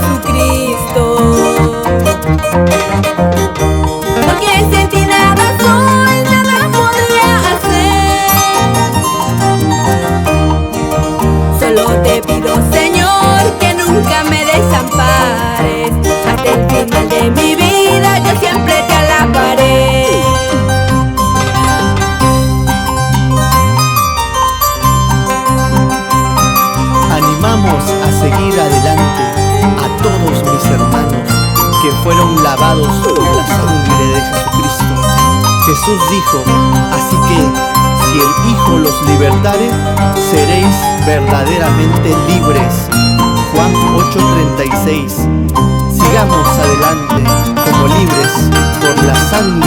Jesucristo. Porque sin ti nada soy, nada podría hacer. Solo te pido, Señor, que nunca me desampares. Hasta el final de mi vida yo siempre te alabaré. Animamos a seguir adelante a todos mis hermanos que fueron lavados por la sangre de Jesucristo. Jesús dijo: así que si el Hijo los libertare, seréis verdaderamente libres. Juan 8:36. Sigamos adelante como libres por la sangre